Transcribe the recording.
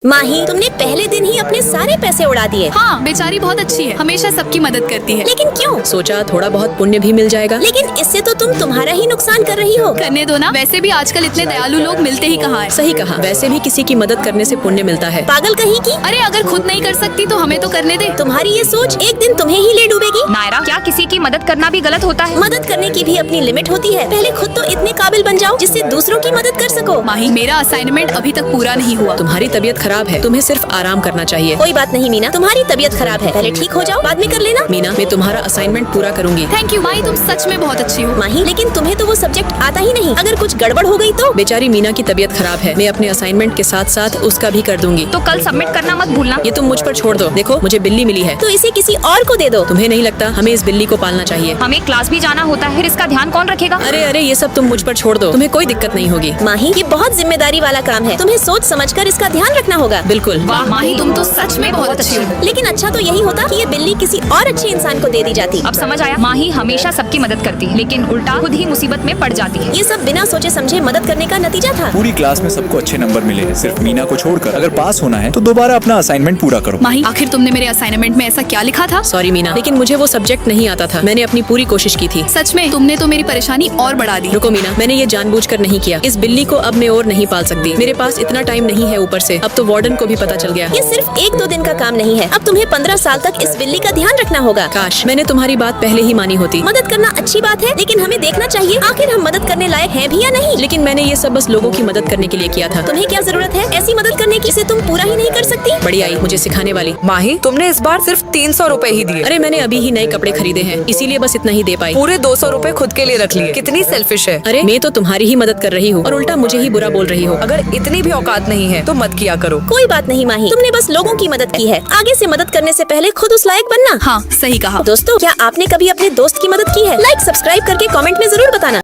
माही, तुमने पहले दिन ही अपने सारे पैसे उड़ा दिए। हाँ, बेचारी बहुत अच्छी है, हमेशा सबकी मदद करती है। लेकिन क्यों? सोचा थोड़ा बहुत पुण्य भी मिल जाएगा। लेकिन इससे तो तुम तुम्हारा ही नुकसान कर रही हो। करने दो ना, वैसे भी आजकल इतने दयालु लोग मिलते ही कहाँ है। सही कहा, वैसे भी किसी की मदद करने से पुण्य मिलता है। पागल कहीं की। अरे अगर खुद नहीं कर सकती तो हमें तो करने दे। तुम्हारी ये सोच एक दिन तुम्हें ही ले डूबेगी। नायरा, क्या किसी की मदद करना भी गलत होता है? मदद करने की भी अपनी लिमिट होती है। पहले खुद तो इतने काबिल बन जाओ जिससे दूसरों की मदद कर सको। माही, मेरा असाइनमेंट अभी तक पूरा नहीं हुआ। तुम्हारी तबीयत खराब है, तुम्हें सिर्फ आराम करना चाहिए। कोई बात नहीं मीना, तुम्हारी तबीयत खराब है, पहले ठीक हो जाओ, बाद में कर लेना। मीना, मैं तुम्हारा असाइनमेंट पूरा करूंगी। थैंक यू माही, तुम सच में बहुत अच्छी हो। माही, लेकिन तुम्हें तो वो सब्जेक्ट आता ही नहीं। अगर कुछ गड़बड़ हो गई तो? बेचारी मीना की तबीयत खराब है, मैं अपने असाइनमेंट के साथ साथ उसका भी कर दूंगी। तो कल सबमिट करना मत भूलना। ये तुम मुझ पर छोड़ दो। देखो, मुझे बिल्ली मिली है। तो इसे किसी और को दे दो। तुम्हें नहीं लगता हमें इस बिल्ली को पालना चाहिए? हमें क्लास भी जाना होता है, फिर इसका ध्यान कौन रखेगा? अरे अरे, ये सब तुम मुझ पर छोड़ दो, तुम्हें कोई दिक्कत नहीं होगी। माही, ये बहुत जिम्मेदारी वाला काम है, तुम्हें सोच समझकर इसका ध्यान रखना होगा। बिल्कुल। वाह माही, तुम तो सच में बहुत अच्छी हो। लेकिन अच्छा तो यही होता कि ये बिल्ली किसी और अच्छे इंसान को दे दी जाती। अब समझ आया, माही हमेशा सबकी मदद करती है, लेकिन उल्टा खुद ही मुसीबत में पड़ जाती है। ये सब बिना सोचे समझे मदद करने का नतीजा था। पूरी क्लास में सबको अच्छे नंबर मिले हैं, सिर्फ मीना को छोड़कर। अगर पास होना है तो दोबारा अपना असाइनमेंट पूरा करो। माही, आखिर तुमने मेरे असाइनमेंट में ऐसा क्या लिखा था? सॉरी मीना, लेकिन मुझे वो सब्जेक्ट नहीं आता था। मैंने अपनी पूरी कोशिश की थी। सच में तुमने तो मेरी परेशानी और बढ़ा दी। रुको मीना, मैंने ये जानबूझकर नहीं किया। इस बिल्ली को अब मैं और नहीं पाल सकती। मेरे पास इतना टाइम नहीं है, ऊपर से अब तो वार्डन को भी पता चल गया। ये सिर्फ 1-2 दिन का काम नहीं है, अब तुम्हें 15 साल तक इस बिल्ली का ध्यान रखना होगा। काश मैंने तुम्हारी बात पहले ही मानी होती। मदद करना अच्छी बात है, लेकिन हमें देखना चाहिए आखिर हम मदद करने लायक हैं भी या नहीं। लेकिन मैंने ये सब बस लोगों की मदद करने के लिए किया था। तुम्हें क्या जरूरत है ऐसी मदद करने की जिसे तुम पूरा ही नहीं कर सकती? बड़ी आई मुझे सिखाने वाली। माही, तुमने इस बार सिर्फ 300 रुपए ही दिए। अरे मैंने अभी ही नए कपड़े खरीदे हैं, इसीलिए बस इतना ही दे पाई। पूरे 200 रुपए खुद के लिए रख लिए। कितनी सेल्फिश है। अरे मैं तो तुम्हारी ही मदद कर रही हूँ और उल्टा मुझे ही बुरा बोल रही हो। अगर इतनी भी औकात नहीं है तो मत किया करो। कोई बात नहीं माही, तुमने बस लोगों की मदद की है। आगे से मदद करने से पहले खुद उस लायक बनना। हाँ, सही कहा। दोस्तों, क्या आपने कभी अपने दोस्त की मदद की है? लाइक सब्सक्राइब करके कमेंट में जरूर बताना।